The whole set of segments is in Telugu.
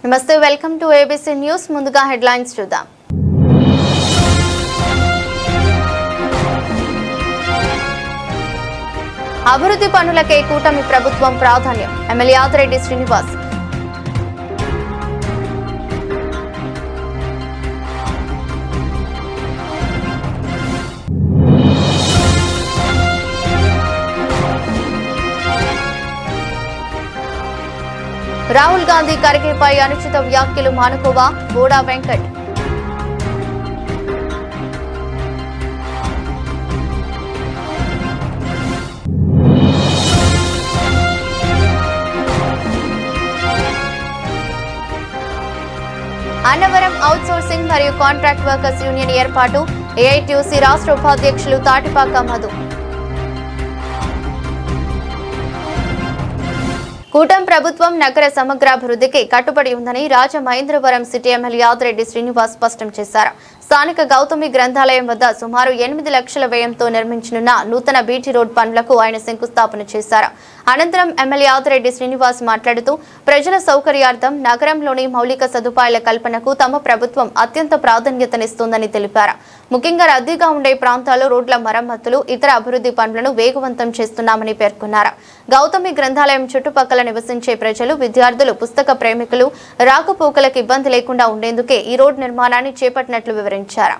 నమస్తే, వెల్కమ్ టు ఏబీసీ న్యూస్. ముందుగా హెడ్లైన్స్ చూద్దాం. అభివృద్ధి పనులకే కూటమి ప్రభుత్వం ప్రాధాన్యం. ఎమ్మెల్యే ఆదిరెడ్డి శ్రీనివాస్. రాహుల్ గాంధీ ఖర్గేపై అనుచిత వ్యాఖ్యలు మానుకోవా? బోడా వెంకట్. అన్నవరం అవుట్సోర్సింగ్ మరియు కాంట్రాక్ట్ వర్కర్స్ యూనియన్ ఏర్పాటు. ఏఐటీయూసీ రాష్ట్ర ఉపాధ్యక్షులు తాటిపాక మధు. కూటమి ప్రభుత్వం నగర సమగ్రాభివృద్ధికి కట్టుబడి ఉందని రాజమహేంద్రవరం సిటీ ఎమ్మెల్యే ఆదిరెడ్డి శ్రీనివాస్ స్పష్టం చేశారు. స్థానిక గౌతమి గ్రంథాలయం వద్ద సుమారు 8 లక్షల వ్యయంతో నిర్మించనున్న నూతన బీటీ రోడ్ పనులకు ఆయన శంకుస్థాపన చేశారు. అనంతరం ఎమ్మెల్యే ఆదిరెడ్డి శ్రీనివాస్ మాట్లాడుతూ ప్రజల సౌకర్యార్థం నగరంలోని మౌలిక సదుపాయాల కల్పనకు తమ ప్రభుత్వం అత్యంత ప్రాధాన్యతనిస్తోందని తెలిపారు. ముఖ్యంగా రద్దీగా ఉండే ప్రాంతాల్లో రోడ్ల మరమ్మతులు, ఇతర అభివృద్ధి పనులను వేగవంతం చేస్తున్నామని పేర్కొన్నారు. గౌతమి గ్రంథాలయం చుట్టుపక్కల నివసించే ప్రజలు, విద్యార్థులు, పుస్తక ప్రేమికులు రాకపోకలకు ఇబ్బంది లేకుండా ఉండేందుకే ఈ రోడ్ నిర్మాణాన్ని చేపట్టినట్లు వివరించారు.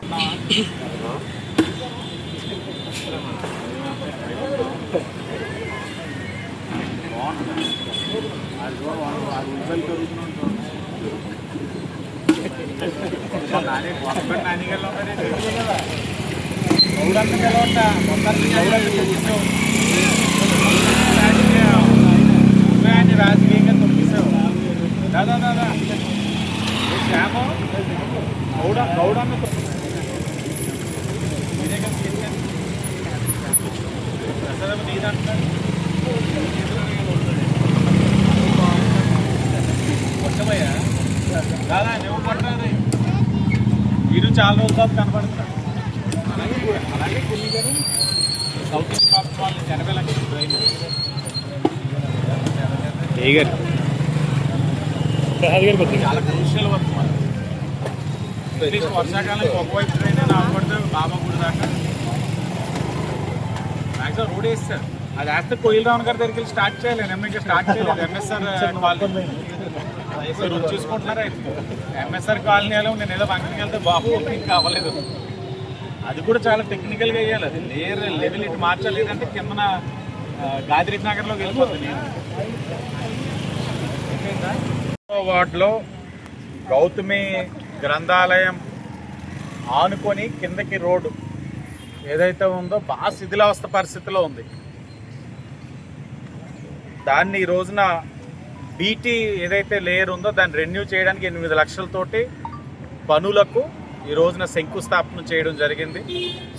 రాజకీయంగా తొక్కిస్తావు దాదా దాదా శ్యామో గౌడన్న నీదంటున్నాడు కొట్టబోయా దాదా నువ్వు పడ్డారు వీడు చాలా రోజుల తర్వాత కనపడుతున్నాడు. అలాగే కొన్ని గారు సౌత్ ఇండియన్ కాపు వాళ్ళు 80 లక్షలు ట్రైన్ చాలా క్రూషియల్ వర్క్ మనం అట్లీస్ట్ వర్షాకాలం ఒకవైపు ట్రైన్ ఆపడితే బాబా గుడి దాకా మ్యాక్సిమం రోడ్ వేస్తారు. అది వేస్తే కోయిల్ రావణ్ గారి దగ్గరికి స్టార్ట్ చేయలేదు. ఇంకా స్టార్ట్ చేయలేదు. ఎంఎస్ఆర్ వాళ్ళు చూసుకుంటున్నారా? ఎంఎస్ఆర్ కాలనీలో నేను ఏదో ఫంక్షన్కి వెళ్తే బాబు ఇంకా అవ్వలేదు. అది కూడా చాలా టెక్నికల్గా వేయాలి. అది లేయర్ లెవెల్ ఇటు మార్చలేదంటే కిందన గాయత్రి నగర్లోకి వెళ్ళిపోతుంది. వార్డులో గౌతమి గ్రంథాలయం ఆనుకొని కిందకి రోడ్డు ఏదైతే ఉందో బాగా శిథిలావస్థ పరిస్థితిలో ఉంది. దాన్ని ఈ రోజున బీటీ ఏదైతే లేయర్ ఉందో దాన్ని రెన్యూ చేయడానికి 8 లక్షలతోటి పనులకు ఈ రోజున శంకుస్థాపన చేయడం జరిగింది.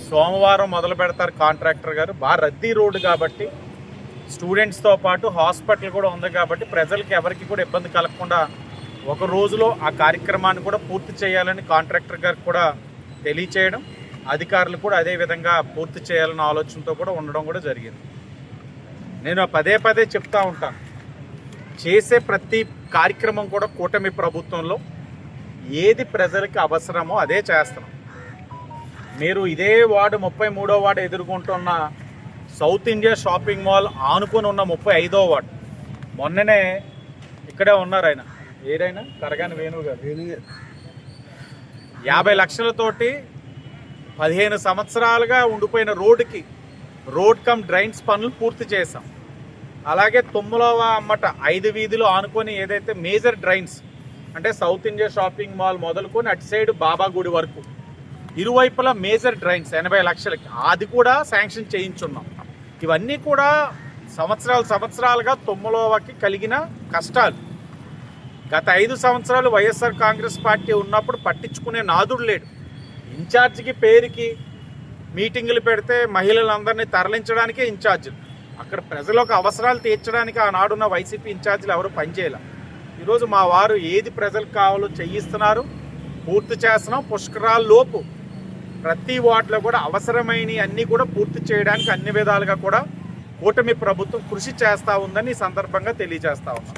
సోమవారం మొదలు పెడతారు కాంట్రాక్టర్ గారు. బాగా రద్దీ రోడ్డు కాబట్టి స్టూడెంట్స్తో పాటు హాస్పిటల్ కూడా ఉంది కాబట్టి ప్రజలకి ఎవరికి కూడా ఇబ్బంది కలగకుండా ఒక రోజులో ఆ కార్యక్రమాన్ని కూడా పూర్తి చేయాలని కాంట్రాక్టర్ గారికి కూడా తెలియచేయడం, అధికారులు కూడా అదే విధంగా పూర్తి చేయాలన్న ఆలోచనతో కూడా ఉండడం కూడా జరిగింది. నేను పదే పదే చెప్తా ఉంటాను, చేసే ప్రతి కార్యక్రమం కూడా కూటమి ప్రభుత్వంలో ఏది ప్రజలకి అవసరమో అదే చేస్తున్నాం. మీరు ఇదే వార్డు 33వ వార్డు ఎదుర్కొంటున్న సౌత్ ఇండియా షాపింగ్ మాల్ ఆనుకొని ఉన్న 35వ వార్డు మొన్ననే ఇక్కడే ఉన్నారు ఆయన, ఏదైనా కరగాని వేణువు గారు 50 లక్షలతోటి 15 సంవత్సరాలుగా ఉండిపోయిన రోడ్డుకి రోడ్ కమ్ డ్రైన్స్ పనులు పూర్తి చేశాం. అలాగే తుమ్మలవ అమ్మట 5 వీధులు ఆనుకొని ఏదైతే మేజర్ డ్రైన్స్ అంటే సౌత్ ఇండియా షాపింగ్ మాల్ మొదలుకొని అటు సైడ్ బాబా గుడి వరకు ఇరువైపులా మేజర్ డ్రైన్స్ 80 లక్షలకి అది కూడా శాంక్షన్ చేయించున్నాం. ఇవన్నీ కూడా సంవత్సరాలుగా తుమ్మలవకి కలిగిన కష్టాలు. గత 5 సంవత్సరాలు వైఎస్ఆర్ కాంగ్రెస్ పార్టీ ఉన్నప్పుడు పట్టించుకునే నాదుడు లేడు. ఇన్ఛార్జికి పేరుకి మీటింగులు పెడితే మహిళలందరినీ తరలించడానికే ఇన్ఛార్జీలు. అక్కడ ప్రజలకు అవసరాలు తీర్చడానికి ఆనాడున్న వైసీపీ ఇన్ఛార్జీలు ఎవరు పనిచేయాల. ఈరోజు మా వారు ఏది ప్రజలకు కావాలో చేయిస్తున్నారు, పూర్తి చేస్తున్నాం. పుష్కరాల్లోపు ప్రతి వార్డులో కూడా అవసరమైనవి అన్నీ కూడా పూర్తి చేయడానికి అన్ని విధాలుగా కూడా కూటమి ప్రభుత్వం కృషి చేస్తూ ఉందని ఈ సందర్భంగా తెలియజేస్తా ఉన్నాం.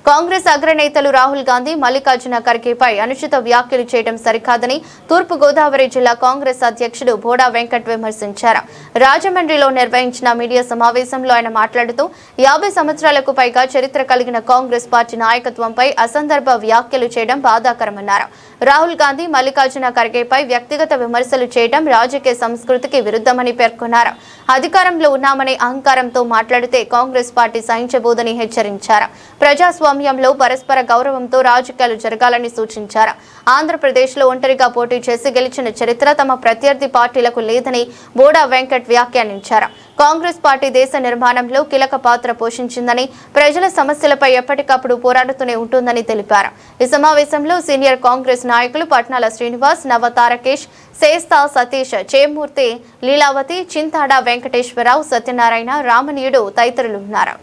కాంగ్రెస్ అగ్రనేతలు రాహుల్ గాంధీ మల్లికార్జున ఖర్గేపై అనుచిత వ్యాఖ్యలు చేయడం సరికాదని తూర్పు గోదావరి జిల్లా కాంగ్రెస్ అధ్యక్షుడు బోడా వెంకట్ విమర్శించారు. రాజమండ్రిలో నిర్వహించిన మీడియా సమావేశంలో ఆయన మాట్లాడుతూ 50 సంవత్సరాలకు పైగా చరిత్ర కలిగిన కాంగ్రెస్ పార్టీ నాయకత్వంపై అసందర్భ వ్యాఖ్యలు చేయడం బాధాకరమన్నారు. రాహుల్ గాంధీ మల్లికార్జున ఖర్గేపై వ్యక్తిగత విమర్శలు చేయడం రాజకీయ సంస్కృతికి విరుద్ధమని పేర్కొన్నారు. అధికారంలో ఉన్నామనే అహంకారంతో మాట్లాడితే కాంగ్రెస్ పార్టీ సహించబోదని హెచ్చరించారు. ప్రజాస్వామ్యంలో పరస్పర గౌరవంతో రాజకీయాలు జరగాలని సూచించారు. ఆంధ్రప్రదేశ్లో ఒంటరిగా పోటీ చేసి గెలిచిన చరిత్ర తమ ప్రత్యర్థి పార్టీలకు లేదని బోడా వెంకట్ వ్యాఖ్యానించారు. కాంగ్రెస్ పార్టీ దేశ నిర్మాణంలో కీలక పాత్ర పోషించిందని, ప్రజల సమస్యలపై ఎప్పటికప్పుడు పోరాడుతూనే ఉంటుందని తెలిపారు. ఈ సమావేశంలో సీనియర్ కాంగ్రెస్ నాయకులు పట్నాల శ్రీనివాస్, నవ తారకేష్, శేస్తా సతీష్, చేమూర్తి, లీలావతి, చింతాడ వెంకటేశ్వరరావు, సత్యనారాయణ, రామనీయుడు తదితరులు ఉన్నారు.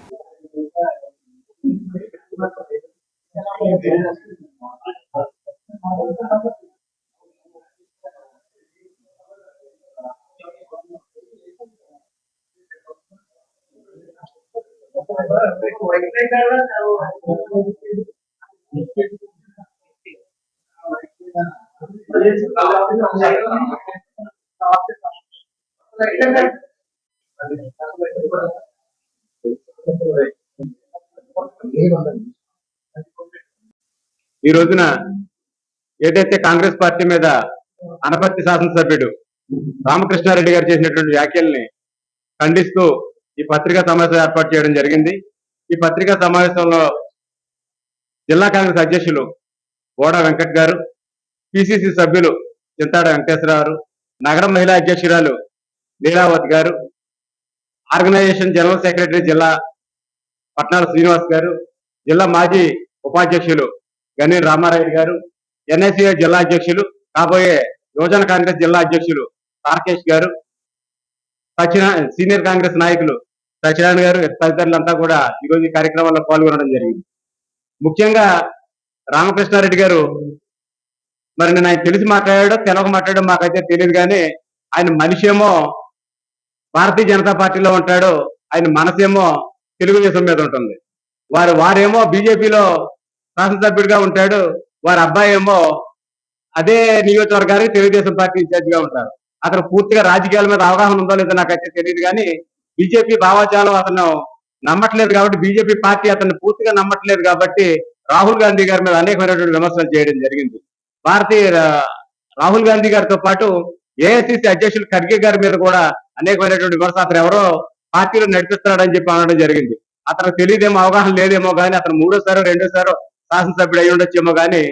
ఈ రోజున ఏదైతే కాంగ్రెస్ పార్టీ మీద అనపర్తి శాసనసభ్యుడు రామకృష్ణారెడ్డి గారు చేసినటువంటి వ్యాఖ్యల్ని ఖండిస్తూ ఈ పత్రికా సమావేశం ఏర్పాటు చేయడం జరిగింది. ఈ పత్రికా సమావేశంలో జిల్లా కాంగ్రెస్ అధ్యక్షులు బోడా వెంకట్ గారు, పిసిసి సభ్యులు చింతాడ వెంకటేశ్వరరావు, నగర మహిళా అధ్యక్షురాలు లీలావతి గారు, ఆర్గనైజేషన్ జనరల్ సెక్రటరీ జిల్లా పట్నాల శ్రీనివాస్ గారు, జిల్లా మాజీ ఉపాధ్యక్షులు గని రామారాయుడు గారు, ఎన్ఐసిఐ జిల్లా అధ్యక్షులు కాబోయే యువజన కాంగ్రెస్ జిల్లా అధ్యక్షులు తారకేష్ గారు, సీనియర్ కాంగ్రెస్ నాయకులు సత్యనారాయణ గారు తదితరులంతా కూడా ఈరోజు ఈ కార్యక్రమంలో పాల్గొనడం జరిగింది. ముఖ్యంగా రామకృష్ణారెడ్డి గారు మరి నేను ఆయన తెలిసి మాట్లాడాడో తెలవక మాట్లాడో మాకైతే తెలియదు, కానీ ఆయన మనిషి ఏమో భారతీయ జనతా పార్టీలో ఉంటాడు, ఆయన మనసేమో తెలుగుదేశం మీద ఉంటుంది. వారేమో బీజేపీలో శాసనసభ్యుడిగా ఉంటాడు, వారి అబ్బాయి ఏమో అదే నియోజకవర్గానికి తెలుగుదేశం పార్టీ ఇన్ఛార్జిగా ఉంటారు. అతను పూర్తిగా రాజకీయాల మీద అవగాహన ఉందో లేదో నాకైతే తెలియదు, కానీ బీజేపీ భావజాలం అతను నమ్మట్లేదు కాబట్టి, బీజేపీ పార్టీ అతన్ని పూర్తిగా నమ్మట్లేదు కాబట్టి రాహుల్ గాంధీ గారి మీద అనేకమైనటువంటి విమర్శలు చేయడం జరిగింది. రాహుల్ గాంధీ గారితో పాటు ఏఐసిసి అధ్యక్షులు ఖర్గే గారి మీద కూడా అనేకమైనటువంటి విమర్శ, అతను ఎవరో పార్టీలో నడిపిస్తున్నాడని చెప్పి అనడం జరిగింది. అతనికి తెలియదేమో, అవగాహన లేదేమో, కానీ అతను రెండోసారో శాసనసభ్యుడు అయి ఉండొచ్చేమో, కానీ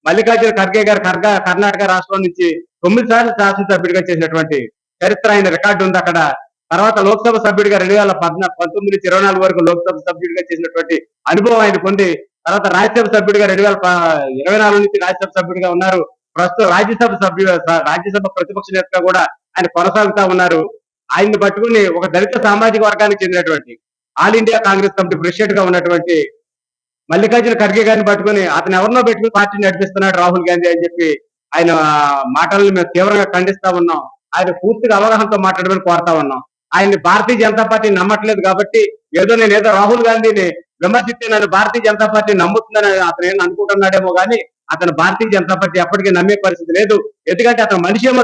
మల్లికార్జున ఖర్గే గారు కర్ణాటక రాష్ట్రం నుంచి 9 సార్లు శాసనసభ్యుడిగా చేసినటువంటి చరిత్ర ఆయన రికార్డు ఉంది అక్కడ. తర్వాత లోక్సభ సభ్యుడిగా 2019 నుంచి 24 వరకు లోక్సభ సభ్యుడిగా చేసినటువంటి అనుభవం ఆయన పొంది, తర్వాత రాజ్యసభ సభ్యుడిగా 2024 నుంచి రాజ్యసభ సభ్యుడిగా ఉన్నారు. ప్రస్తుతం రాజ్యసభ ప్రతిపక్ష నేతగా కూడా ఆయన కొనసాగుతా ఉన్నారు. ఆయన్ని పట్టుకుని ఒక దళిత సామాజిక వర్గానికి చెందినటువంటి all India Congress committee president గా ఉన్నటువంటి మల్లికార్జున ఖర్గే గారిని పట్టుకుని అతను ఎవరినో పెట్టుకుని పార్టీని నడిపిస్తున్నాడు రాహుల్ గాంధీ అని చెప్పి ఆయన మాటలను మేము తీవ్రంగా ఖండిస్తా ఉన్నాం. ఆయన పూర్తిగా అవగాహనతో మాట్లాడమని కోరుతా ఉన్నాం. ఆయన్ని భారతీయ జనతా పార్టీ నమ్మట్లేదు కాబట్టి నేనేదో రాహుల్ గాంధీని విమర్శిస్తే నన్ను భారతీయ జనతా పార్టీ నమ్ముతుందని అతను ఏం అనుకుంటున్నాడేమో, కానీ అతను భారతీయ జనతా పార్టీ ఎప్పటికీ నమ్మే పరిస్థితి లేదు. ఎందుకంటే అతను మనిషి ఏమో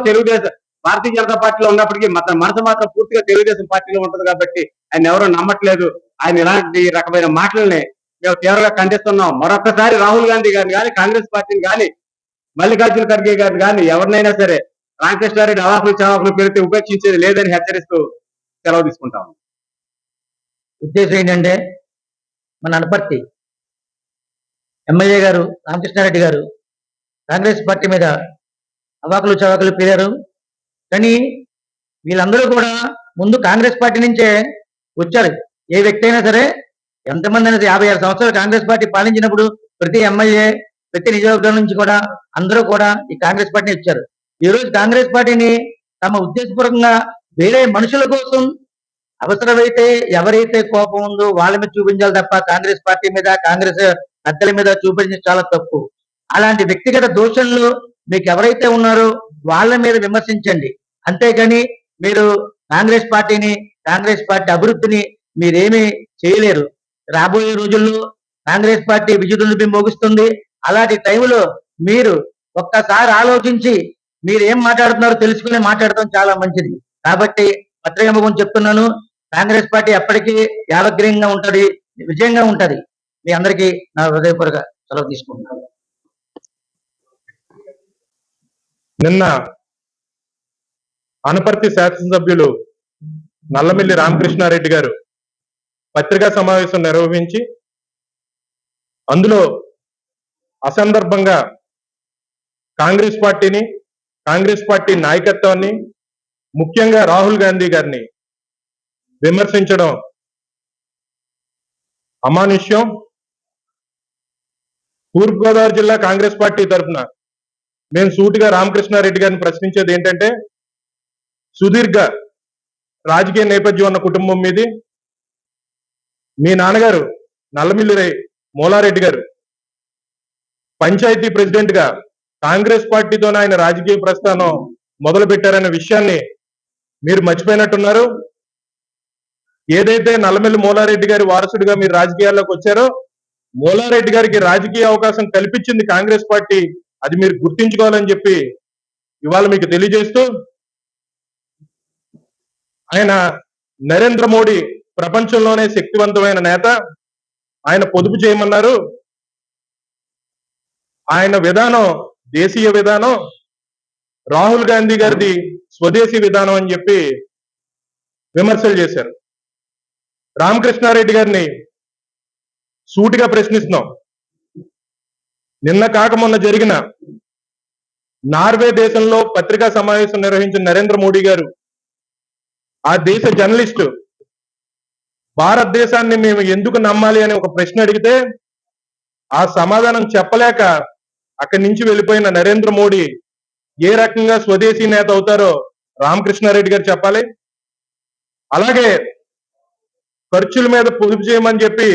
భారతీయ జనతా పార్టీలో ఉన్నప్పటికీ అతని మనసు మాత్రం పూర్తిగా తెలుగుదేశం పార్టీలో ఉంటుంది కాబట్టి ఆయన ఎవరో నమ్మట్లేదు. ఆయన ఇలాంటి రకమైన మాటలని మేము తీవ్రంగా ఖండిస్తున్నాం. మరొకసారి రాహుల్ గాంధీ గారిని కానీ, కాంగ్రెస్ పార్టీని కానీ, మల్లికార్జున ఖర్గే గారిని కానీ ఎవరినైనా సరే రామకృష్ణారెడ్డి అవాకులు చవాకులు పెడితే ఉపేక్షించేది లేదని హెచ్చరిస్తూ సెలవు తీసుకుంటాం. ఉద్దేశం ఏంటంటే, మన అనపర్తి ఎమ్మెల్యే గారు రామకృష్ణారెడ్డి గారు కాంగ్రెస్ పార్టీ మీద అవాకులు చవాకులు పేరారు. కానీ వీళ్ళందరూ కూడా ముందు కాంగ్రెస్ పార్టీ నుంచే వచ్చారు. ఏ వ్యక్తి అయినా సరే, ఎంతమంది అయినా 56 సంవత్సరాలు కాంగ్రెస్ పార్టీ పాలించినప్పుడు ప్రతి ఎమ్మెల్యే, ప్రతి నియోజకవర్గం నుంచి కూడా అందరూ కూడా ఈ కాంగ్రెస్ పార్టీని ఇచ్చారు. ఈ రోజు కాంగ్రెస్ పార్టీని తమ ఉద్దేశపూర్వకంగా వేరే మనుషుల కోసం అవసరమైతే ఎవరైతే కోపం ఉందో వాళ్ళ మీద చూపించాలి తప్ప కాంగ్రెస్ పార్టీ మీద, కాంగ్రెస్ పెద్దల మీద చూపించడం చాలా తప్పు. అలాంటి వ్యక్తిగత దోషణలు మీకు ఎవరైతే ఉన్నారో వాళ్ళ మీద విమర్శించండి. అంతేగాని మీరు కాంగ్రెస్ పార్టీని, కాంగ్రెస్ పార్టీ అభివృద్ధిని మీరేమీ చేయలేరు. రాబోయే రోజుల్లో కాంగ్రెస్ పార్టీ విజయదుందుబి మోగిస్తుంది. అలాంటి టైంలో మీరు ఒక్కసారి ఆలోచించి మీరు ఏం మాట్లాడుతున్నారో తెలుసుకుని మాట్లాడటం చాలా మంచిది. కాబట్టి పత్రిక ముఖం చెప్తున్నాను, కాంగ్రెస్ పార్టీ ఎప్పటికీ యావగ్రీయంగా ఉంటది, విజయంగా ఉంటది. మీ అందరికీ నా హృదయపూర్వక సెలవు తీసుకుంటున్నాను. నిన్న అనపర్తి శాసనసభ్యులు నల్లమిల్లి రామకృష్ణారెడ్డి గారు పత్రికా సమావేశం నిర్వహించి అందులో అసందర్భంగా కాంగ్రెస్ పార్టీని, కాంగ్రెస్ పార్టీ నాయకత్వాన్ని, ముఖ్యంగా రాహుల్ గాంధీ గారిని విమర్శించడం అమానుష్యం. తూర్పుగోదావరి జిల్లా కాంగ్రెస్ పార్టీ తరఫున మేము సూటిగా రామకృష్ణారెడ్డి గారిని ప్రశ్నించేది ఏంటంటే, సుదీర్ఘ రాజకీయ నేపథ్యం ఉన్న కుటుంబం మీది. మీ నాన్నగారు నల్లమిల్లి మూలారెడ్డి గారు పంచాయతీ ప్రెసిడెంట్ గా కాంగ్రెస్ పార్టీతోనే ఆయన రాజకీయ ప్రస్థానం మొదలు పెట్టారనే విషయాన్ని మీరు మర్చిపోయినట్టున్నారు. ఏదైతే నల్లమిల్లి మూలారెడ్డి గారి వారసుడిగా మీరు రాజకీయాల్లోకి వచ్చారో, మూలారెడ్డి గారికి రాజకీయ అవకాశం కల్పించింది కాంగ్రెస్ పార్టీ. అది మీరు గుర్తించుకోవాలని చెప్పి ఇవాళ మీకు తెలియజేస్తూ, ఆయన నరేంద్ర మోడీ ప్రపంచంలోనే శక్తివంతమైన నేత. ఆయన పొదుపు చేయమన్నారు. ఆయన విధానం దేశీయ విధానం, రాహుల్ గాంధీ గారిది స్వదేశీ విధానం అని చెప్పి విమర్శలు చేశారు. రామకృష్ణారెడ్డి గారిని సూటిగా ప్రశ్నిస్తున్నాం. నిన్న కాక మొన్న జరిగిన నార్వే దేశంలో పత్రికా సమావేశం నిర్వహించిన నరేంద్ర మోడీ గారు, ఆ దేశ జర్నలిస్టు భారతదేశాన్ని మేము ఎందుకు నమ్మాలి అని ఒక ప్రశ్న అడిగితే ఆ సమాధానం చెప్పలేక అక్కడి నుంచి వెళ్ళిపోయిన నరేంద్ర మోడీ ఏ రకంగా స్వదేశీ నేత అవుతారో రామకృష్ణారెడ్డి గారు చెప్పాలి. అలాగే ఖర్చుల మీద పొదుపు చేయమని చెప్పి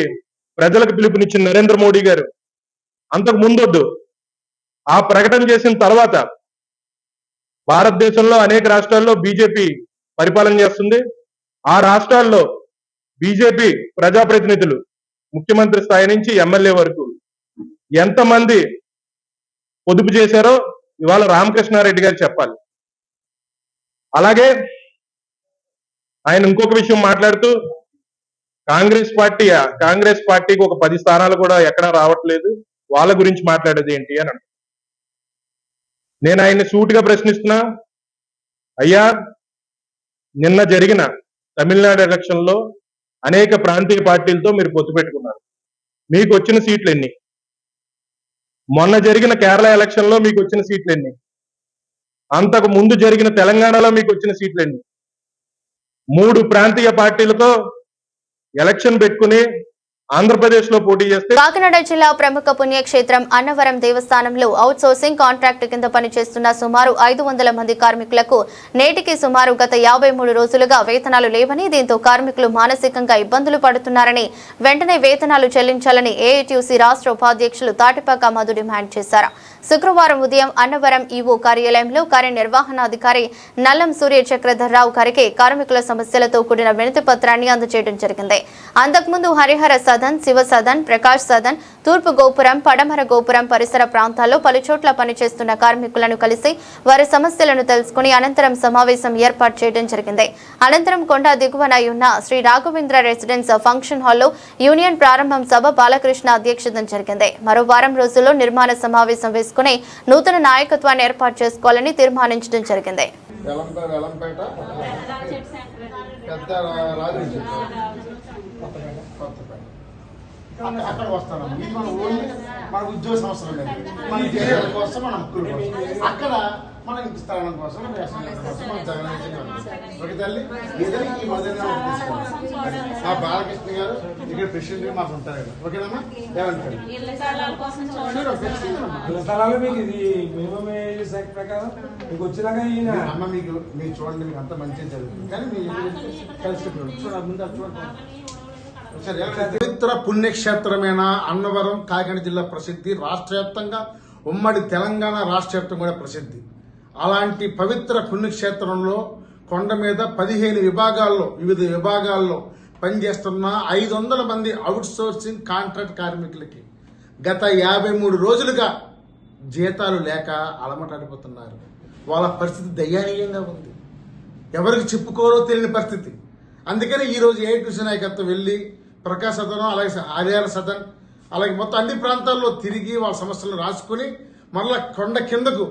ప్రజలకు పిలుపునిచ్చిన నరేంద్ర మోడీ గారు అంతకు ముందొద్దు, ఆ ప్రకటన చేసిన తర్వాత భారతదేశంలో అనేక రాష్ట్రాల్లో బీజేపీ పరిపాలన చేస్తుంది. ఆ రాష్ట్రాల్లో బీజేపీ ప్రజాప్రతినిధులు ముఖ్యమంత్రి స్థాయి నుంచి ఎమ్మెల్యే వరకు ఎంతమంది పొదుపు చేశారో ఇవాళ రామకృష్ణారెడ్డి గారు చెప్పాలి. అలాగే ఆయన ఇంకొక విషయం మాట్లాడుతూ, కాంగ్రెస్ పార్టీకి ఒక 10 స్థానాలు కూడా ఎక్కడా రావట్లేదు, వాళ్ళ గురించి మాట్లాడేది ఏంటి అని అంటారు. నేను ఆయన్ని సూటిగా ప్రశ్నిస్తున్నా, అయ్యా నిన్న జరిగిన తమిళనాడు ఎలక్షన్ లో అనేక ప్రాంతీయ పార్టీలతో మీరు పొత్తు పెట్టుకున్నారు. మీకు వచ్చిన సీట్లు ఎన్ని? మొన్న జరిగిన కేరళ ఎలక్షన్ లో మీకు వచ్చిన సీట్లు ఎన్ని? అంతకు ముందు జరిగిన తెలంగాణలో మీకు వచ్చిన సీట్లు ఎన్ని? 3 ప్రాంతీయ పార్టీలతో ఎలక్షన్ పెట్టుకుని ఆంధ్రప్రదేశ్ లో పోటీ చేస్తే. కాకినాడ జిల్లా ప్రముఖ పుణ్యక్షేత్రం అన్నవరం దేవస్థానంలో అవుట్ సోర్సింగ్ కాంట్రాక్ట్ కింద పనిచేస్తున్న సుమారు 500 మంది కార్మికులకు నేటికి సుమారు గత 53 రోజులుగా వేతనాలు లేవని, దీంతో కార్మికులు మానసికంగా ఇబ్బందులు పడుతున్నారని, వెంటనే వేతనాలు చెల్లించాలని ఏఐటీయూసీ రాష్ట్ర ఉపాధ్యక్షులు తాటిపాక మధు డిమాండ్ చేశారు. శుక్రవారం ఉదయం అన్నవరం ఈవో కార్యాలయంలో కార్యనిర్వహణాధికారి నల్లం సూర్య చక్రధర్రావు గారికి కార్మికుల సమస్యలతో కూడిన వినతి పత్రాన్ని అందజేయడం జరిగింది. అంతకుముందు హరిహర సదన్, శివ సదన్, ప్రకాష్ సదన్, తూర్పు గోపురం, పడమర గోపురం పరిసర ప్రాంతాల్లో పలుచోట్ల పనిచేస్తున్న కార్మికులను కలిసి వారి సమస్యలను తెలుసుకుని అనంతరం సమావేశం ఏర్పాటు చేయడం జరిగింది. అనంతరం కొండ దిగువన ఉన్న శ్రీ రాఘవేంద్ర రెసిడెన్స్ ఫంక్షన్ హాల్లో యూనియన్ ప్రారంభం సభ బాలకృష్ణ అధ్యక్షతన జరిగింది. మరో వారం రోజుల్లో నిర్మాణ సమావేశం వేసుకుని నూతన నాయకత్వాన్ని ఏర్పాటు చేసుకోవాలని తీర్మానించడం జరిగింది. అక్కడ వస్తాను ఇది మన ఓన్లీ మన ఉద్యోగ సంవత్సరం మన జీవితాల కోసం మన హక్కుల కోసం అక్కడ మన ఇంటి స్థానం కోసం మన జగన్ ఒక తల్లి ఏదైనా ఈ మధ్యన మా బాలకృష్ణ గారు ఇక్కడ ప్రెసిడెంట్ గా మాకు ఉంటారు కదా. ఓకేనమ్మా? ఏమంటారు? స్థలాలు మీకు ఇది మినిమం ఏజ్ శాఖ ప్రకారం మీకు వచ్చినాక అమ్మ మీకు మీరు చూడండి, మీకు అంత మంచిగా జరుగుతుంది. కానీ మీరు కలిసి చూడండి ముందు చూడండి. పవిత్ర పుణ్యక్షేత్రమైన అన్నవరం కాకినాడ జిల్లా ప్రసిద్ధి, రాష్ట్ర వ్యాప్తంగా ఉమ్మడి తెలంగాణ రాష్ట్ర వ్యాప్తంగా కూడా ప్రసిద్ధి. అలాంటి పవిత్ర పుణ్యక్షేత్రంలో కొండ మీద 15 విభాగాల్లో వివిధ విభాగాల్లో పనిచేస్తున్న 500 మంది అవుట్ సోర్సింగ్ కాంట్రాక్ట్ కార్మికులకి గత 53 రోజులుగా జీతాలు లేక అలమటాడిపోతున్నారు. వాళ్ళ పరిస్థితి దయనీయంగా ఉంది. ఎవరికి చెప్పుకోరో తెలియని పరిస్థితి. అందుకని ఈరోజు ఏఐటీసీ నాయకత్వం వెళ్ళి ప్రకాశ్ సదనం, అలాగే ఆర్యాల సదన్, అలాగే మొత్తం అన్ని ప్రాంతాల్లో తిరిగి వాళ్ళ సమస్యలను రాసుకుని మళ్ళా కొండ కిందకు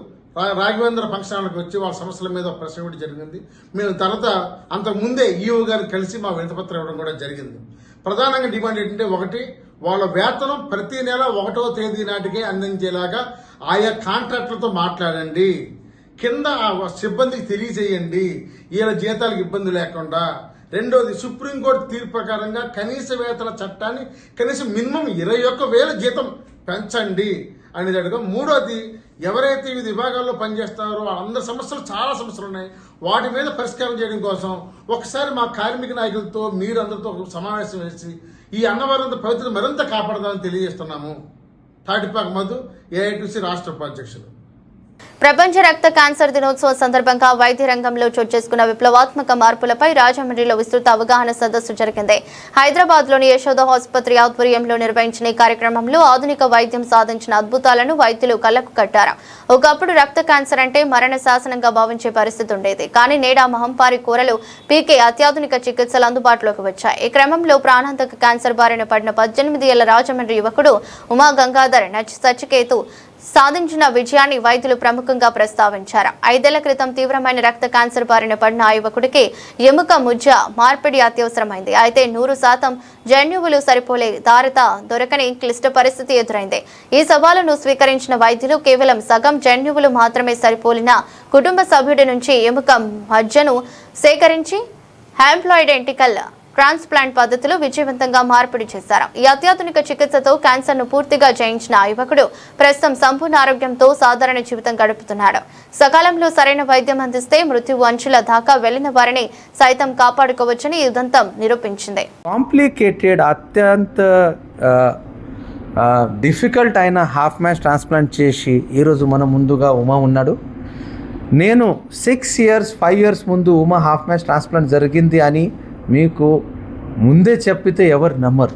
రాఘవేంద్ర ఫంక్షన్ హాల్కి వచ్చి వాళ్ళ సమస్యల మీద ప్రశ్న ఇవ్వడం జరిగింది. మేము తర్వాత అంతకుముందే ఈఓ గారిని కలిసి మా వినతిపత్రం ఇవ్వడం కూడా జరిగింది. ప్రధానంగా డిమాండ్ ఏంటంటే, ఒకటి, వాళ్ళ వేతనం ప్రతి నెల 1వ తేదీ నాటికే అందించేలాగా ఆయా కాంట్రాక్టులతో మాట్లాడండి, కింద సిబ్బందికి తెలియజేయండి, వీళ్ళ జీతాలకు ఇబ్బంది లేకుండా. రెండోది, సుప్రీంకోర్టు తీర్పు ప్రకారంగా కనీస వేతన చట్టాన్ని కనీసం మినిమం 21,000 జీతం పెంచండి అనేది అడగం. మూడోది, ఎవరైతే వివిధ విభాగాల్లో పనిచేస్తారో వాళ్ళందరి సమస్యలు, చాలా సమస్యలు ఉన్నాయి, వాటి మీద పరిష్కారం చేయడం కోసం ఒకసారి మా కార్మిక నాయకులతో మీరందరితో సమావేశం వేసి ఈ అన్నవరం పవిత్రత మరింత కాపాడదామని తెలియజేస్తున్నాము. తాటిపాక మధు, ఏఐటీసీ రాష్ట్ర ఉపాధ్యక్షులు. ప్రపంచ రక్త క్యాన్సర్ దినోత్సవం సందర్భంగా వైద్య రంగంలో చోటు చేసుకున్న విప్లవాత్మక మార్పులపై రాజమండ్రిలో విస్తృత అవగాహన సదస్సు జరిగింది. హైదరాబాద్లోని యశోద ఆసుపత్రి ఆధ్వర్యంలో నిర్వహించిన ఈ కార్యక్రమంలో ఆధునిక వైద్యం సాధించిన అద్భుతాలను వైద్యులు కళ్లకు కట్టారు. ఒకప్పుడు రక్త క్యాన్సర్ అంటే మరణ శాసనంగా భావించే పరిస్థితి ఉండేది. కానీ నేడా మహంపారి కూరలు పీకే అత్యాధునిక చికిత్సలు అందుబాటులోకి వచ్చాయి. ఈ క్రమంలో ప్రాణాంతక క్యాన్సర్ బారిన పడిన 18 ఏళ్ల రాజమండ్రి యువకుడు ఉమా గంగాధర్ సచికేతు సాధించిన విజయాన్ని వైద్యులు ప్రముఖంగా ప్రస్తావించారు. 5 ఏళ్ల క్రితం తీవ్రమైన రక్త క్యాన్సర్ బారిన పడిన ఆ యువకుడికి ఎముక ముజ్జ మార్పిడి అత్యవసరమైంది. అయితే 100% జన్యువులు సరిపోలే, దారత దొరకని క్లిష్ట పరిస్థితి ఎదురైంది. ఈ సవాలును స్వీకరించిన వైద్యులు కేవలం సగం జన్యువులు మాత్రమే సరిపోలిన కుటుంబ సభ్యుడి నుంచి ఎముక మజ్జను సేకరించి హ్యాంప్లాయిడ్ ఎంటికల్ ట్రాన్స్ప్లాంట్ పద్ధతిలో విజయవంతంగా మార్పిడి చేశారు. ఈ అత్యాధునిక చికిత్సతో క్యాన్సర్ ను పూర్తిగా జయించిన ఆ యువకుడు ప్రస్తుతం సంపూర్ణ ఆరోగ్యంతో సాధారణ జీవితం గడుపుతున్నాడు. సకాలంలో సరైన వైద్యం అందిస్తే మృత్యువు అంచుల దాకా వెళ్లిన వారిని సైతం కాపాడుకోవచ్చని ఈ ఉదంతం నిరూపించింది. కాంప్లికేటెడ్, అత్యంత డిఫికల్ట్ అయిన హాఫ్ మ్యాచ్ ట్రాన్స్ప్లాంట్ చేసి ఈరోజు మన ముందుగా ఉమా ఉన్నాడు. నేను 5 years ముందు ఉమా హాఫ్ మ్యాచ్ ట్రాన్స్ప్లాంట్ జరిగింది అని మీకు ముందే చెప్పితే ఎవరు నమ్మరు.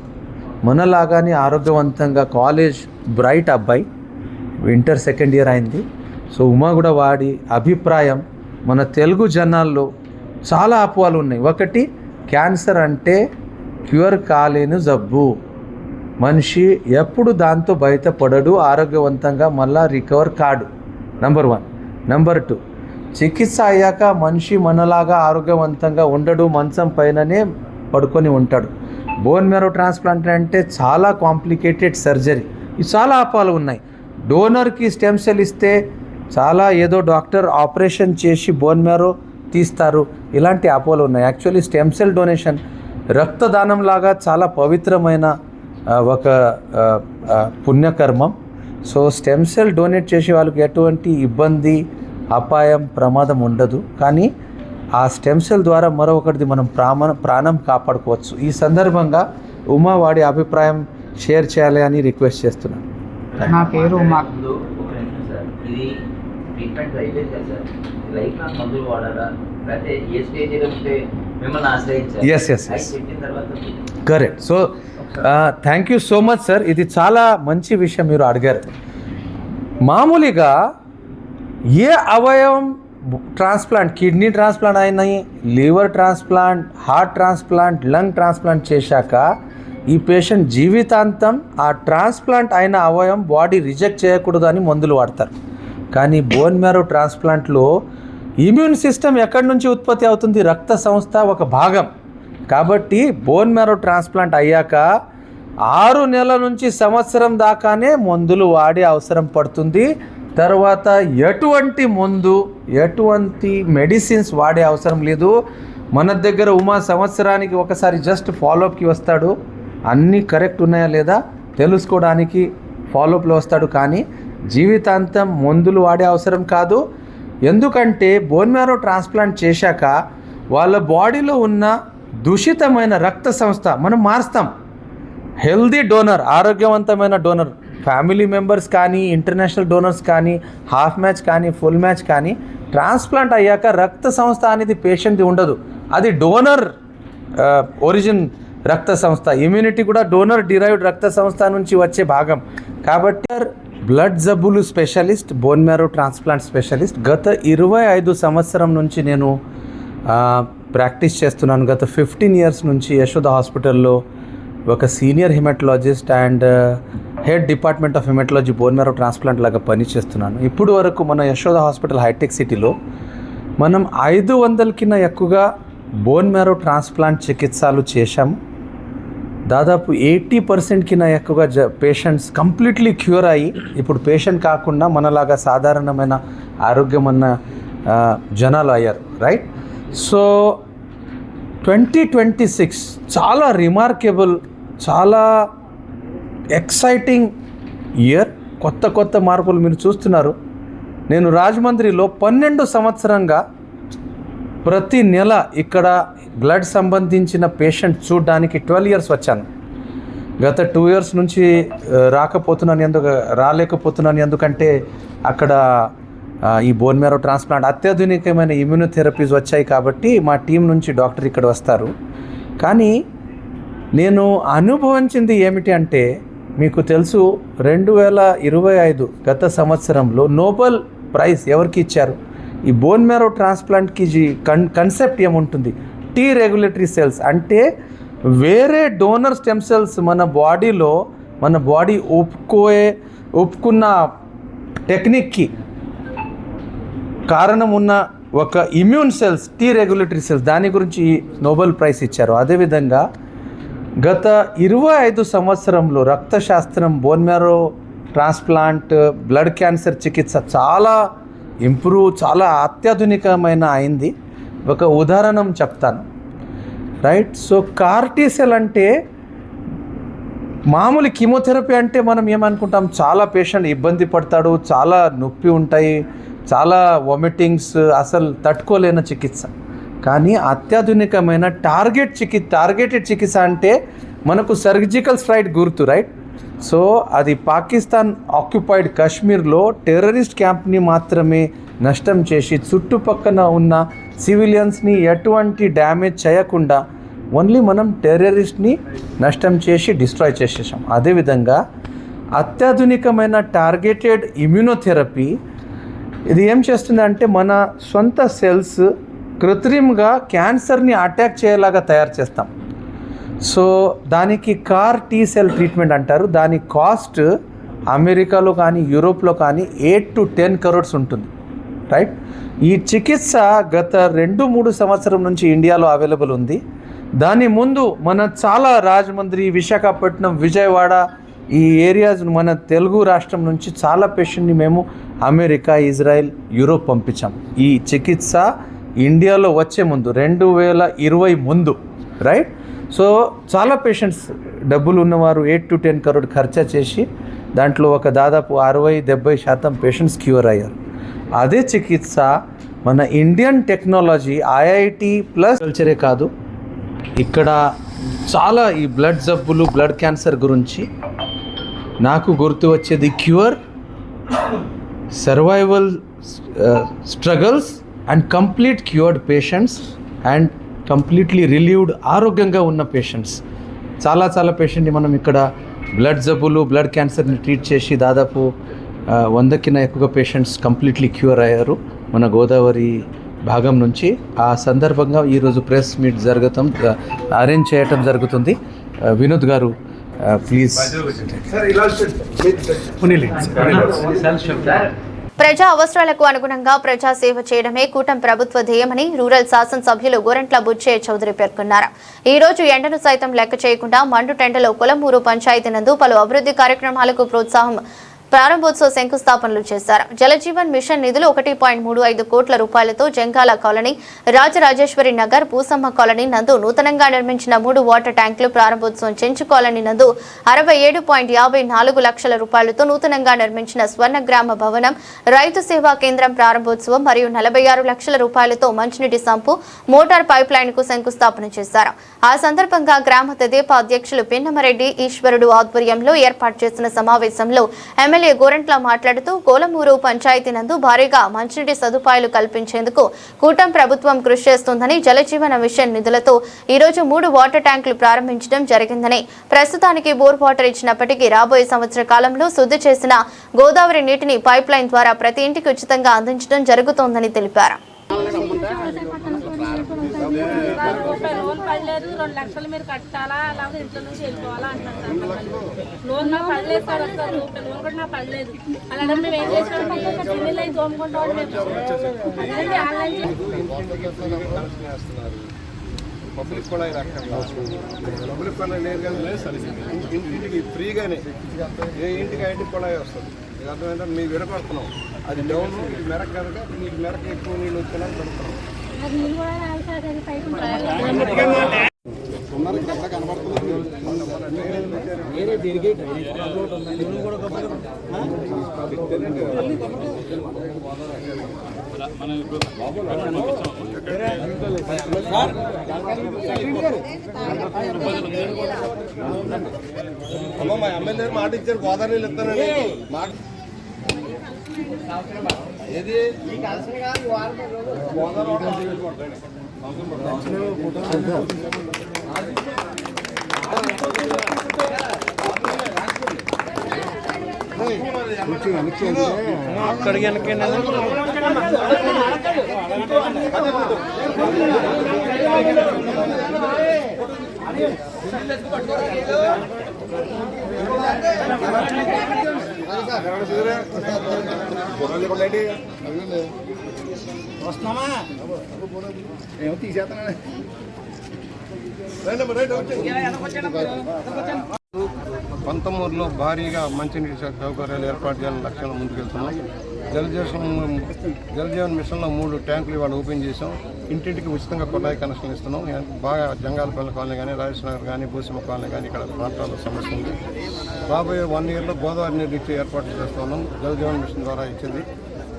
మనలాగానే ఆరోగ్యవంతంగా కాలేజ్ బ్రైట్ అబ్బాయి, ఇంటర్ 2nd year అయింది. సో ఉమా కూడా వాడి అభిప్రాయం, మన తెలుగు జనాల్లో చాలా అపోహలు ఉన్నాయి. ఒకటి, క్యాన్సర్ అంటే క్యూర్ కాలేని జబ్బు, మనిషి ఎప్పుడు దాంతో బయటపడడు, ఆరోగ్యవంతంగా మళ్ళా రికవర్ కాడు. నెంబర్ 1. నెంబర్ 2, చికిత్స అయ్యాక మనిషి మనలాగా ఆరోగ్యవంతంగా ఉండడు, మంచం పైననే పడుకొని ఉంటాడు. బోన్ మ్యారో ట్రాన్స్ప్లాంట్ అంటే చాలా కాంప్లికేటెడ్ సర్జరీ. ఇవి చాలా అపోహలు ఉన్నాయి. డోనర్కి స్టెమ్ సెల్ ఇస్తే చాలా ఏదో డాక్టర్ ఆపరేషన్ చేసి బోన్ మ్యారో తీస్తారు, ఇలాంటి అపోహలు ఉన్నాయి. యాక్చువల్లీ స్టెమ్ సెల్ డొనేషన్ రక్తదానం లాగా చాలా పవిత్రమైన ఒక పుణ్యకర్మం. సో స్టెమ్ సెల్ డొనేట్ చేసే వాళ్ళకి ఎటువంటి ఇబ్బంది, అపాయం, ప్రమాదం ఉండదు. కానీ ఆ స్టెమ్ సెల్ ద్వారా మరొకటిది మనం ప్రాణం కాపాడుకోవచ్చు. ఈ సందర్భంగా ఉమా వాడి అభిప్రాయం షేర్ చేయాలి అని రిక్వెస్ట్ చేస్తున్నాను. నా పేరు ఉమా. ఇది ట్రీట్మెంట్ అయిపోయింది కదా సార్, లైఫ్ లాంగ్ మందులు వాడాలా లేకపోతే ఏ స్టేజ్లో ఉంటే మిమ్మల్ని ఆశ్రయించాలి? Yes correct. So thank you so much sir, ఇది చాలా మంచి విషయం మీరు అడిగారు. మామూలుగా ఏ అవయవం ట్రాన్స్ప్లాంట్, కిడ్నీ ట్రాన్స్ప్లాంట్ అయినాయి, liver transplant, heart transplant, lung transplant చేశాక ఈ పేషెంట్ జీవితాంతం ఆ ట్రాన్స్ప్లాంట్ అయిన అవయవం బాడీ రిజెక్ట్ చేయకూడదు అని మందులు వాడతారు. కానీ బోన్ మ్యారో ట్రాన్స్ప్లాంట్లో ఇమ్యూన్ సిస్టమ్ ఎక్కడి నుంచి ఉత్పత్తి అవుతుంది? రక్త సంస్థ ఒక భాగం. కాబట్టి బోన్ మ్యారో ట్రాన్స్ప్లాంట్ అయ్యాక 6 నెలల నుంచి సంవత్సరం దాకానే మందులు వాడే అవసరం పడుతుంది. తర్వాత ఎటువంటి మెడిసిన్స్ వాడే అవసరం లేదు. మన దగ్గర ఉమా సంవత్సరానికి ఒకసారి జస్ట్ ఫాలోఅప్కి వస్తాడు, అన్నీ కరెక్ట్ ఉన్నాయా లేదా తెలుసుకోవడానికి ఫాలోఅప్లో వస్తాడు. కానీ జీవితాంతం మందులు వాడే అవసరం కాదు. ఎందుకంటే బోన్ మ్యారో ట్రాన్స్ప్లాంట్ చేశాక వాళ్ళ బాడీలో ఉన్న దూషితమైన రక్త సంస్థ మనం మారుస్తాం. హెల్దీ డోనర్, ఆరోగ్యవంతమైన డోనర్, ఫ్యామిలీ మెంబర్స్ కానీ, ఇంటర్నేషనల్ డోనర్స్ కానీ, హాఫ్ మ్యాచ్ కానీ, ఫుల్ మ్యాచ్ కానీ, ట్రాన్స్ప్లాంట్ అయ్యాక రక్త సంస్థ అనేది పేషెంట్ది ఉండదు. అది డోనర్ ఒరిజిన్ రక్త సంస్థ, ఇమ్యూనిటీ కూడా డోనర్ డిరైవ్డ్ రక్త సంస్థ నుంచి వచ్చే భాగం. కాబట్టి బ్లడ్ జబ్బులు specialist, bone marrow transplant specialist. గత 25 సంవత్సరం నుంచి నేను ప్రాక్టీస్ చేస్తున్నాను. గత 15 ఇయర్స్ నుంచి యశోద హాస్పిటల్లో ఒక senior haematologist and head department of haematology bone marrow transplant లాగా పనిచేస్తున్నాను. ఇప్పుడు వరకు మన యశోద హాస్పిటల్ హైటెక్ సిటీలో మనం 500 కిన్నా ఎక్కువగా బోన్ మ్యారో ట్రాన్స్ప్లాంట్ చికిత్సలు చేశాము. దాదాపు 80% కిన్నా ఎక్కువగా పేషెంట్స్ కంప్లీట్లీ క్యూర్ అయ్యి ఇప్పుడు పేషెంట్ కాకుండా మనలాగా సాధారణమైన ఆరోగ్యం ఉన్న జనాలు అయ్యారు, రైట్? సో 2026 చాలా రిమార్కేబుల్, చాలా ఎక్సైటింగ్ ఇయర్. కొత్త మార్పులు మీరు చూస్తున్నారు. నేను రాజమండ్రిలో 12 సంవత్సరంగా ప్రతి నెల ఇక్కడ బ్లడ్ సంబంధించిన పేషెంట్ చూడడానికి 12 ఇయర్స్ వచ్చాను. గత 2 ఇయర్స్ నుంచి రాలేకపోతున్నాను ఎందుకంటే అక్కడ ఈ బోన్ మ్యారో ట్రాన్స్ప్లాంట్ అత్యాధునికమైన ఇమ్యూనోథెరపీస్ వచ్చాయి కాబట్టి మా టీం నుంచి డాక్టర్ ఇక్కడ వస్తారు. కానీ నేను అనుభవించింది ఏమిటి అంటే, మీకు తెలుసు 2025 గత సంవత్సరంలో నోబెల్ ప్రైజ్ ఎవరికి ఇచ్చారు? ఈ బోన్ మ్యారో ట్రాన్స్ప్లాంట్కి కన్సెప్ట్ ఏముంటుంది? టీ రెగ్యులేటరీ సెల్స్, అంటే వేరే డోనర్ స్టెమ్ సెల్స్ మన బాడీలో మన బాడీ ఒప్పుకున్న టెక్నిక్కి కారణం ఉన్న ఒక immune cells, T regulatory cells, దాని గురించి నోబెల్ ప్రైజ్ ఇచ్చారు. అదేవిధంగా గత 25 సంవత్సరంలో రక్తశాస్త్రం, bone marrow transplant, blood cancer చికిత్స చాలా ఇంప్రూవ్, చాలా అత్యాధునికమైన అయింది. ఒక ఉదాహరణ చెప్తాను, రైట్? సో CAR-T సెల్ అంటే మామూలు కీమోథెరపీ అంటే మనం ఏమనుకుంటాం, చాలా పేషెంట్ ఇబ్బంది పడతాడు, చాలా నొప్పి ఉంటాయి, చాలా వామిటింగ్స్, అసలు తట్టుకోలేని చికిత్స. కానీ అత్యాధునికమైన టార్గెటెడ్ చికిత్స అంటే మనకు సర్జికల్ స్ట్రైక్ గుర్తు, రైట్? సో అది పాకిస్తాన్ ఆక్యుపైడ్ కాశ్మీర్లో టెర్రరిస్ట్ క్యాంప్ని మాత్రమే నష్టం చేసి చుట్టుపక్కల ఉన్న సివిలియన్స్ని ఎటువంటి డ్యామేజ్ చేయకుండా ఓన్లీ మనం టెర్రరిస్ట్ని నష్టం చేసి డిస్ట్రాయ్ చేసేసాం. అదేవిధంగా అత్యాధునికమైన టార్గెటెడ్ ఇమ్యూనోథెరపీ ఇది ఏం చేస్తుందంటే మన సొంత సెల్స్ కృత్రిమంగా క్యాన్సర్ని అటాక్ చేయలాగా తయారు చేస్తాం. సో దానికి CAR-T సెల్ ట్రీట్మెంట్ అంటారు. దాని కాస్ట్ అమెరికాలో కానీ యూరోప్లో కానీ 8 to 10 crores ఉంటుంది, రైట్? ఈ చికిత్స గత 2-3 సంవత్సరం నుంచి ఇండియాలో అవైలబుల్ ఉంది. దాని ముందు మన చాలా రాజమండ్రి, విశాఖపట్నం, విజయవాడ ఈ ఏరియాస్ మన తెలుగు రాష్ట్రం నుంచి చాలా పేషెంట్ని మేము అమెరికా, ఇజ్రాయెల్, యూరోప్ పంపించాం. ఈ చికిత్స ఇండియాలో వచ్చే ముందు 2020 ముందు, రైట్? సో చాలా పేషెంట్స్ డబ్బులు ఉన్నవారు 8 to 10 crores ఖర్చు చేసి దాంట్లో ఒక దాదాపు 60-70% పేషెంట్స్ క్యూర్ అయ్యారు. అదే చికిత్స మన ఇండియన్ టెక్నాలజీ IIT ప్లస్ కల్చరే కాదు, ఇక్కడ చాలా ఈ బ్లడ్ జబ్బులు, బ్లడ్ క్యాన్సర్ గురించి నాకు గుర్తు వచ్చేది cure, survival struggles and complete cured patients and completely relieved, ఆరోగ్యంగా ఉన్న పేషెంట్స్. చాలా పేషెంట్ని మనం ఇక్కడ బ్లడ్ జబ్బులు, బ్లడ్ క్యాన్సర్ని ట్రీట్ చేసి దాదాపు 100 కిన్నా ఎక్కువ పేషెంట్స్ కంప్లీట్లీ క్యూర్ అయ్యారు మన గోదావరి భాగం నుంచి. ఆ సందర్భంగా ఈరోజు ప్రెస్ మీట్ అరేంజ్ చేయటం జరుగుతుంది. వినోద్ గారు ప్లీజ్. ప్రజా అవసరాలకు అనుగుణంగా ప్రజా సేవ చేయడమే కూటమి ప్రభుత్వ ధ్యేయమని రూరల్ శాసనసభ్యులు గోరంట్ల బుచ్చయ్య చౌదరి పేర్కొన్నారు. ఈ రోజు ఎండను సైతం లెక్క చేయకుండా మండుటెండలో కొలమూరు పంచాయతీ నందు పలు అభివృద్ధి కార్యక్రమాలకు ప్రోత్సాహం ప్రారంభోత్సవ శంకుస్థాపనలు చేశారు. జలజీవన్ మిషన్ నిధులు 1.35 కోట్ల రూపాయలతో జంగాల కాలనీ, రాజరాజేశ్వరి నగర్, పూసమ్మ కాలనీ నందు నూతనంగా నిర్మించిన 3 వాటర్ ట్యాంకులు ప్రారంభోత్సవం, చెంచు కాలనీ నందు 67.54 లక్షల రూపాయలతో నూతనంగా నిర్మించిన స్వర్ణ గ్రామ భవనం, రైతు సేవా కేంద్రం ప్రారంభోత్సవం మరియు 46 లక్షల రూపాయలతో మంచినీటి సంపు, మోటార్ పైప్ లైన్ కు శంకుస్థాపన చేశారు. ఆ సందర్భంగా గ్రామ తెదేపా అధ్యక్షులు పిన్నమరెడ్డి ఈశ్వరుడు ఆధ్వర్యంలో ఏర్పాటు చేసిన సమావేశంలో ఎమ్మెల్యే ఎమ్మెల్యే గోరంట్ల మాట్లాడుతూ కోలమూరు పంచాయతీ నందు భారీగా మంచినీటి సదుపాయాలు కల్పించేందుకు కూటమి ప్రభుత్వం కృషి చేస్తోందని, జలజీవన మిషన్ నిధులతో ఈ రోజు 3 వాటర్ ట్యాంకులు ప్రారంభించడం జరిగిందని, ప్రస్తుతానికి బోర్ వాటర్ ఇచ్చినప్పటికీ రాబోయే సంవత్సర కాలంలో శుద్ధి చేసిన గోదావరి నీటిని పైప్ లైన్ ద్వారా ప్రతి ఇంటికి ఉచితంగా అందించడం జరుగుతోందని తెలిపారు. లోన్ పడలేదు, 2 లక్షలు మీరు కట్టాలా, అలాగే ఇంట్లో నుంచి వెళ్ళిపోవాలా అంటున్నారు. లోన్ నాకు పడలేదు సార్, అసలు లోన్ కూడా నాకు పడలేదు. అలాగే మేము ఏం చేసాం, ఢిల్లీలో అయి తోముకుంటాం. అదేంటి ఆన్లైన్ పబ్లిక్ కూడా పబ్లిక్ కూడా లేదు కానీ ఇంటికి ఫ్రీగానే ఏ ఇంటికి ఆ ఇంటికి కూడా వస్తుంది. ఇది అర్థమైందంటే మేము విడగొడుతున్నాం. అది డౌన్ మెరక కనుక మీకు మెరక ఎక్కువ నీళ్ళు వచ్చేలా పెడుతున్నాం. అమ్మ మా ఎమ్మెల్యే మాట ఇచ్చారు, గోదావరి నీళ్ళు ఇస్తానండి మాట. ఏది అక్కడికి వస్తున్నామా ఏమో తీసేస్తానండి. పంతమూరులో భారీగా మంచినీటి సౌకర్యాలు ఏర్పాటు చేయాలని లక్ష్యంలో ముందుకెళ్తున్నాం. జలజీవన్ మిషన్లో 3 ట్యాంకులు ఇవాళ ఓపెన్ చేసాం. ఇంటింటికి ఉచితంగా కొట్టాయి కనెక్షన్ ఇస్తున్నాం. బాగా జంగాలపల్లి కాలనీ కానీ, రాజేశ్వరనగర్ కానీ, భూసిమ కాలనీ కానీ ఇక్కడ ప్రాంతాల్లో సమస్య ఉంది. రాబోయే 1 ఇయర్లో గోదావరి నీరు ఇచ్చే ఏర్పాట్లు చేస్తున్నాం. జలజీవన్ మిషన్ ద్వారా ఇచ్చింది.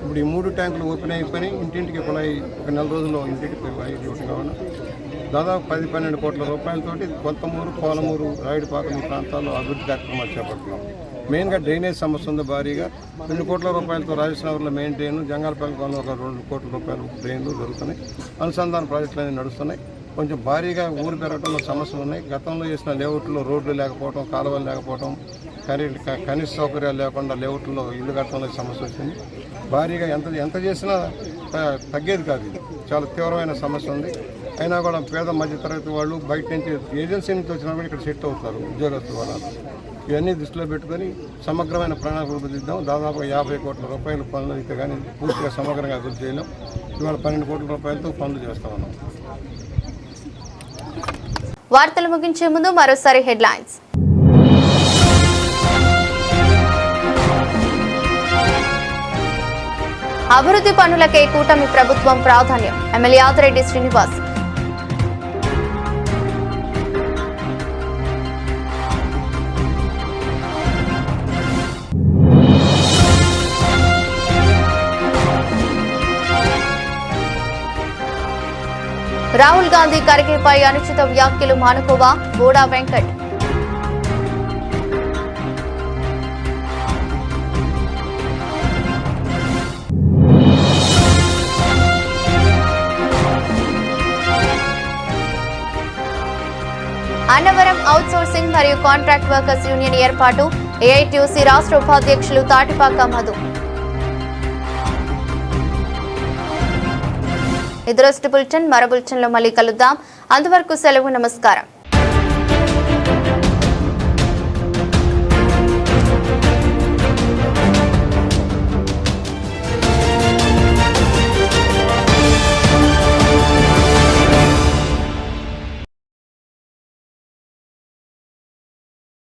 ఇప్పుడు ఈ 3 ట్యాంకులు ఓపెన్ అయిపోయి ఇంటింటికి కుళాయి ఒక 4 రోజుల్లో ఇంటికి ఇవ్వటం కావాలి. దాదాపు 10-12 కోట్ల రూపాయలతోటి కొత్తమూరు, కోలమూరు, రాయుడుపాకం ఈ ప్రాంతాల్లో అభివృద్ధి కార్యక్రమాలు చేపడుతున్నాం. మెయిన్గా డ్రైనేజ్ సమస్య ఉంది భారీగా. 2 కోట్ల రూపాయలతో రాజేశ్వరనగర్లో మెయిన్ డ్రైన్, జంగాలపల్లిలో ఒక 2 కోట్ల రూపాయలు డ్రైన్లు జరుగుతున్నాయి. అనుసంధాన ప్రాజెక్టులు అనేవి నడుస్తున్నాయి. కొంచెం భారీగా ఊరు పెరగడంలో సమస్యలు ఉన్నాయి. గతంలో చేసిన లేఅవుట్లో రోడ్లు లేకపోవడం, కాలువలు లేకపోవడం, కనీస సౌకర్యాలు లేకుండా లేఅవుట్లో ఇల్లు కట్టడంలో సమస్య వచ్చింది. భారీగా ఎంత చేసినా తగ్గేది కాదు. ఇది చాలా తీవ్రమైన సమస్య ఉంది. అయినా కూడా పేద మధ్యతరగతి వాళ్ళు బయట నుంచి ఏజెన్సీ నుంచి వచ్చినా కూడా ఇక్కడ సెట్ అవుతారు ఉద్యోగస్తుల వాళ్ళు. ఇవన్నీ దృష్టిలో పెట్టుకొని సమగ్రమైన ప్రణాళిక రూపొందిద్దాం. దాదాపు 50 కోట్ల రూపాయల పనులు అయితే కానీ పూర్తిగా సమగ్రంగా అభివృద్ధి చేయలేం. ఇవాళ 12 కోట్ల రూపాయలతో పనులు చేస్తా ఉన్నాం. వార్తలు ముగించే ముందు మరోసారి హెడ్లైన్స్. అభివృద్ధి పనులకే కూటమి ప్రభుత్వం ప్రాధాన్యం, ఎమ్మెల్యే ఆదిరెడ్డి శ్రీనివాస్. రాహుల్ గాంధీ ఖర్గేపై అనుచిత వ్యాఖ్యలు మానుకోవా, బోడా వెంకట్. అన్నవరం అవుట్సోర్సింగ్ మరియు కాంట్రాక్ట్ వర్కర్స్ యూనియన్ ఏర్పాటు, ఏఐటీయూసీ రాష్ట్ర ఉపాధ్యక్షులు తాటిపాక మధు. ఇది రోజు బులెటిన్. మరో బులెటిన్లో మళ్ళీ కలుద్దాం. అంతవరకు సెలవు. నమస్కారం.